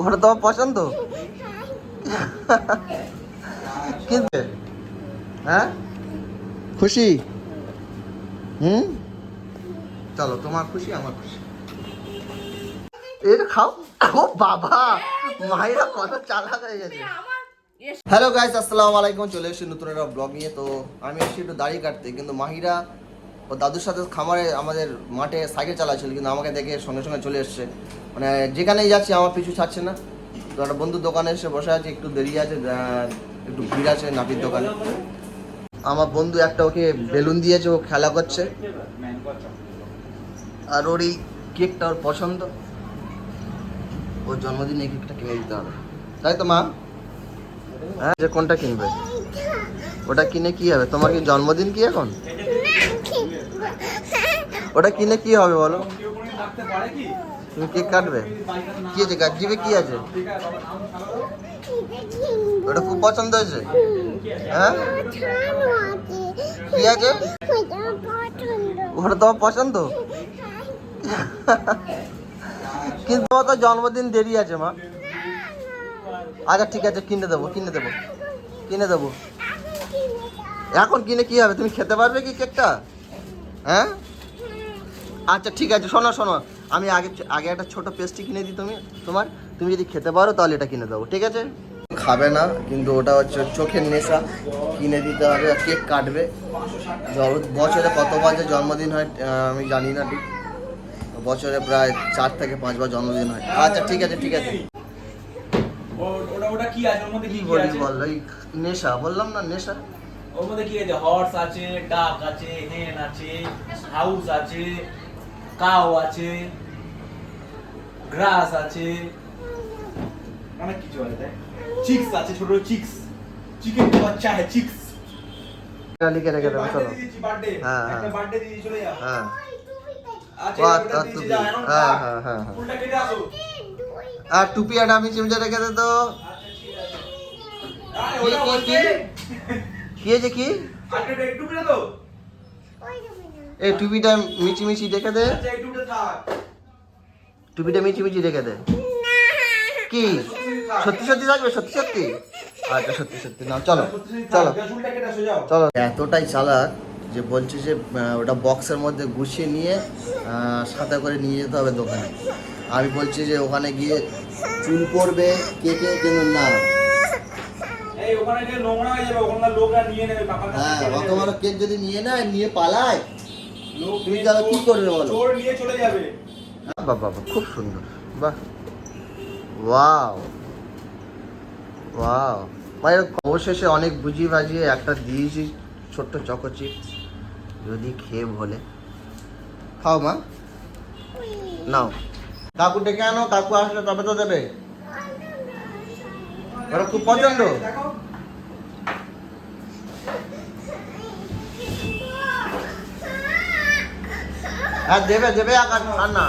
ওটা তোমার পছন্দ? কিনবে? হ্যাঁ, খুশি? চলো, তোমার খুশি আমার খুশি। এটা খাও। ও বাবা, মায়েরা কত চালাক হয়ে গেছে। হ্যালো গাইস, আসসালামু আলাইকুম। চলে এসেছি নতুন একটা ব্লগ নিয়ে। তো আমি এসেছি একটু দাড়ি কাটতে, কিন্তু মাহিরা ও দাদুর সাথে খামারে আমাদের মাঠে সাইকেল চালাচ্ছিল, কিন্তু আমাকে দেখে সঙ্গে সঙ্গে চলে এসছে। মানে যেখানেই যাচ্ছি আমার পিছু ছাড়ছে না। তো একটা বন্ধুর দোকানে এসে বসে আছে, একটু দেরি আছে, একটু ভিড় আছে নাপির দোকানে। আমার বন্ধু একটা ওকে বেলুন দিয়েছে, ও খেলা করছে, আর ওর এই কেকটা ওর পছন্দ। ওর জন্মদিনে এই কেকটা কিনে দিতে হবে, তাই তো মা? হ্যাঁ, যে কোনটা কিনবে? ওটা কিনে কি হবে? তোমার কি জন্মদিন কি এখন? ওটা কিনে কি হবে বলো? তুমি কেক কাটবে? কি আছে জিভে, কি আছে? ওটা খুব পছন্দ হয়েছে? হ্যাঁ, কি আছে? ওটা তোমার পছন্দ? কিন্তু তোমার তো জন্মদিন দেরি আছে মা। আচ্ছা ঠিক আছে, কিনে দেবো। এখন কিনে কি হবে? তুমি খেতে পারবে কি কেকটা? হ্যাঁ, আচ্ছা ঠিক আছে। শোনো, আমি আগে একটা ছোট পেস্ট্রি কিনে দিই তুমি যদি খেতে পারো তাহলে এটা কিনে দেবো, ঠিক আছে? খাবে না, কিন্তু ওটা হচ্ছে চোখের নেশা, কিনে দিতে হবে। কেক কাটবে। বছরে কতবার যে জন্মদিন হয় আমি জানি না ঠিক। বছরে প্রায় 4 থেকে 5 বার জন্মদিন হয়। আচ্ছা ঠিক আছে। ওটা কি আছে ওর মধ্যে? কি বলি বল, এই নেশা বললাম না, নেশা। ওর মধ্যে কি আছে? হর্স আছে, ডাক আছে, হেন আছে, হাউস আছে, কাউ আছে, গ্রাস আছে, অনেক কিছু আছে। তাই চিক্স আছে, ছোট চিক্স, চিকেন का बच्चा है चिक्स। লিখে রেখে দেবো, চলো। বার্থডে, হ্যাঁ একটা বার্থডে দিয়ে চলে যাও। হ্যাঁ আচ্ছা এটা দিয়ে যাও এখন। হ্যাঁ ফুলটা কেটে আসো। আর টুপি আর আমি চিমচা রেখে দে তো। আরে ওটা বলতে কি হয়েছে কি? আরে একটু করে দাও। এই টুপিটা মিচি রেখে দে। আচ্ছা একটুটা থাক। টুপিটা মিচি রেখে দে। কি সত্যি থাকবে? সত্যি? আচ্ছা সত্যি নাও, চলো। চুলটা কেটে আসো, যাও। চলো, এতটাই চালাক যে বলছি যে ওটা বক্সের মধ্যে গুছিয়ে নিয়ে সাথে করে নিয়ে যেতে হবে দোকানে। আমি বলছি যে ওখানে গিয়ে চুল পড়বে কেকে, কিন্তু না। এই ওখানে যে নোংরা হয়ে যাবে, ওখানকার লোকরা নিয়ে নেবে পাপার কাছে। হ্যাঁ, অত বড় কেক যদি নিয়ে পালায়, লোক তুমি তাহলে কি করবে বলো? চোর নিয়ে চলে যাবে। বাবা, খুব সুন্দর। বাহ, ওয়াও। মানে অবশেষে অনেক বুঝিয়ে বাজিয়ে একটা দিয়েছি ছোট্ট চকো চিপস। যদি খেয়ে বলে খাও মা, নাও। কাকু ডেকে আনো, কাকু আসলে তবে তো দেবে। ওরা খুব পছন্দ। হ্যাঁ দেবে আর না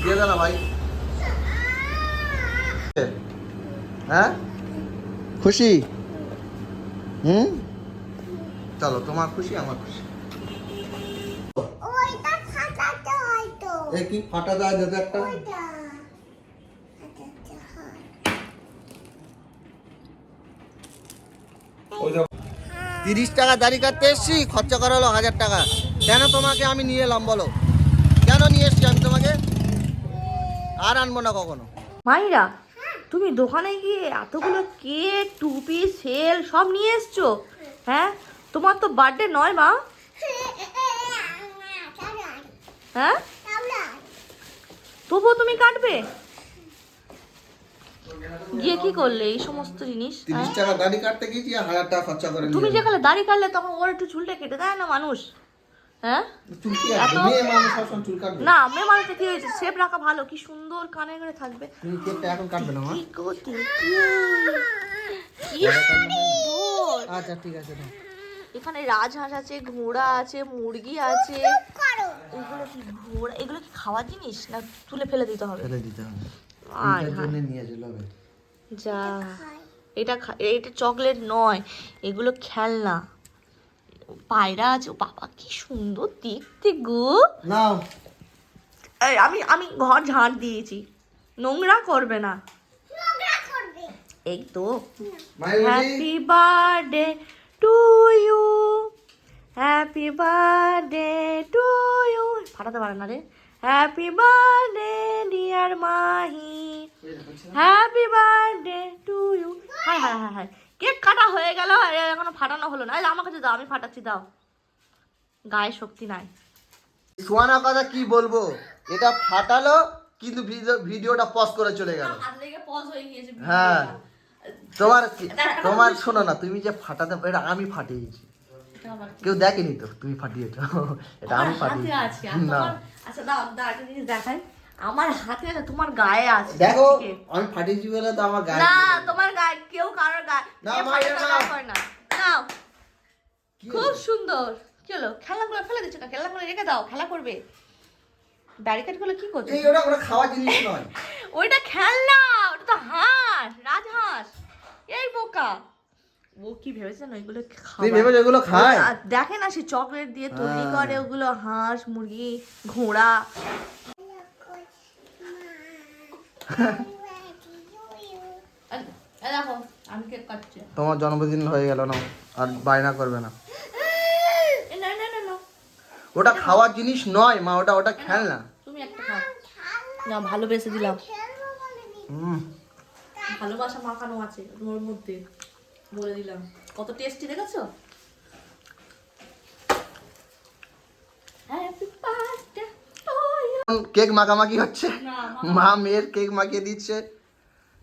দিয়ে দে না ভাই। হ্যাঁ, খুশি? চলো, তোমার খুশি আমার খুশি। কি ফাটা দেয় দেবে একটা। 30 টাকা দাড়ি কাটতে এসছি, খরচা করা হলো 1000 টাকা। কেন তোমাকে আমি নিয়ে এলাম বলো? কেন নিয়ে এসছি আমি তোমাকে? আর আনবো না কখনো। মাইরা, তুমি দোকানে গিয়ে এতগুলো কেক, টুপি, সেল সব নিয়ে এসছো? হ্যাঁ, তোমার তো বার্থডে নয় মা। হ্যাঁ, তবুও তুমি কাটবে? গিয়ে কি করলে এই সমস্ত জিনিস? 30 টাকা দাড়ি কাটতে গিয়েছি আর 1000 টাকা খরচা করে তুমি যেখানে দাড়ি কাটলে তখন ওর একটু চুলটা কেটে দেয় না মানুষ? হ্যাঁ, চুল কি আছে? মেয়ে মানুষ সবসময় চুল কাটবে না, মেয়ে মানুষটা কি হয়েছে, শেপ রাখা ভালো, কি সুন্দর কানে করে থাকবে। তুমি কেকটা এখন কাটবে না মা? কি করতে আচ্ছা ঠিক আছে না। এখানে রাজহাঁস আছে, ঘোড়া আছে, মুরগি আছে। এগুলো কি ঘোড়া? এগুলো কি খাওয়ার জিনিস না তুলে ফেলে দিতে হবে? ফেলে দিতে হবে। আয় এটার হায়। জন্য নিয়ে চলে হবে। যা, এটা চকলেট নয়, এগুলো খেলনা। পায়রা আছে। ও বাবা, কি সুন্দর দেখতে গো। নাও। এই আমি ঘর ঝাড় দিয়েছি, নোংরা করবে না। এই তো মাহি বলি happy birthday to you, happy birthday to you, ফাটাতে পারে না রে। Happy birthday dear Mahi, happy birthday to you. Hi hi hi hi, cake কাটা হয়ে গেল, এখনো ফাটানো হলো না। এই আমার কাছে দাও, আমি ফাটাচ্ছি, দাও। গায়ে শক্তি নাই। সোয়ানা কথা কি বলবো, এটা ফাটালো কিন্তু ভিডিওটা পজ করে চলে গেল। হাত লেগে পজ হয়ে গিয়েছে। হ্যাঁ তোমার শোনো না, তুমি যে ফাটাতে, এটা আমি ফাটিয়েছি, কেউ দেখেনি তো, তুমি ফাটিয়েছো, এটা আমি ফাটিয়েছি। না আচ্ছা দাও দাও, একটা জিনিস দেখাই, আমার হাতে আছে, তোমার গায়ে আছে। দেখো ঠিক আছে? আমি ফাটিয়েছি বলে তো আমার গায়ে না লেগে গেল। তোমার গায়ে, কেউ কারোর গায়ে না, কেউ মা, এটা ফাটাতে নাও। গায়ে করে না। নাও, কি খুব হলো? সুন্দর। কি হলো, খেলাগুলো ফেলে দিচ্ছ না? খেলাগুলো রেখে দাও, খেলা করবে। দাড়ি কাটগুলো কি করছো? এই ওটা খাওয়া জিনিস নয়। ওইটা খেলনা, ওটা তো হাঁস, রাজহাঁস। এই বোকা, ও কি ভেবেছেন ওইগুলো তুমি খাবার? ভেবেছো এগুলো খায়? আর দেখে না, সে চকলেট দিয়ে তৈরি হ্যাঁ। করে ওগুলো, হাঁস, মুরগি, ঘোড়া। এই দেখো, আমি কেক কাটছি। তোমার জন্মদিন হয়ে গেল না, আর বায়না করবে না। না না না না, ওটা খাওয়ার জিনিস নয় মা, ওটা খেলনা। তুমি একটা খাও না, ভালোবেসে দিলাম। হুম ভালোবাসা মাখানো আছে ওর মধ্যে, বলে দিলাম। কত টেস্টি দেখেছো? Happy birthday to you. Cake মাখামাখি হচ্ছে, না, মা মেয়ের কেক মাখিয়ে দিচ্ছে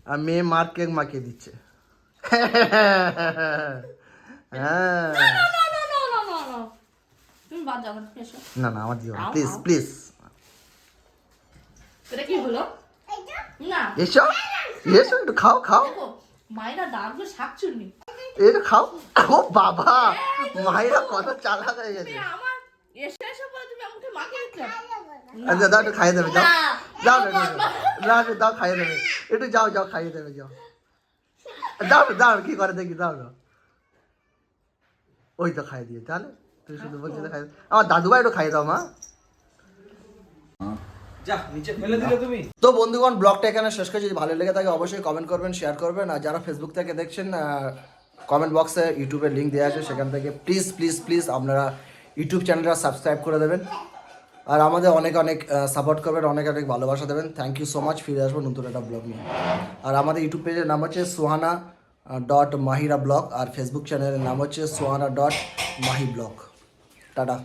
আর মেয়ে মার কেক মাখিয়ে দিচ্ছে। হ্যাঁ না, তুমি বাদ যাও, এসো। না না আমার দিও আও, প্লিজ আও। প্লিজ এটা কি হলো? না, এসো এসো একটু খাও খাও, দেখো মায়েরা দাঁতগুলো শাকচুন্নি। একটু খাও। ও বাবা, মায়েরা কত চালাক হয়ে গেছে। আমার এসে এসে বলে তুমি আমাকে মাখিয়ে দিচ্ছ। আচ্ছা দাও একটু খাইয়ে দেবে, যাও না, যাও না, না না, দাও খাইয়ে দেবে, একটু যাও যাও খাইয়ে দেবে, যাও দাও না, দাও কি করে দেখি, দাও না। ওই তো খাইয়ে দিয়ে, তাহলে তুই শুধু বলছি তো খাইয়ে, আমার দাদুভাই একটু খাইয়ে দাও মা। যা নিচে ফেলে দিলে তুমি। তো বন্ধুগণ, ব্লগটা এখানে শেষ করে, যদি ভালো লেগে থাকে অবশ্যই কমেন্ট করবেন, শেয়ার করবেন, আর যারা ফেসবুক থেকে দেখছেন কমেন্ট বক্সে ইউটিউবের লিঙ্ক দেওয়া আছে, সেখান থেকে প্লিজ প্লিজ প্লিজ আপনারা ইউটিউব চ্যানেলটা সাবস্ক্রাইব করে দেবেন, আর আমাদের অনেক অনেক সাপোর্ট করবেন, অনেক অনেক ভালোবাসা দেবেন। Thank you so much. ফিরে আসবো নতুন একটা ব্লগ নিয়ে। আর আমাদের ইউটিউব পেজের নাম হচ্ছে sohana.mahira ব্লগ, আর ফেসবুক চ্যানেলের নাম হচ্ছে sohana.mahi ব্লগ। টাটা।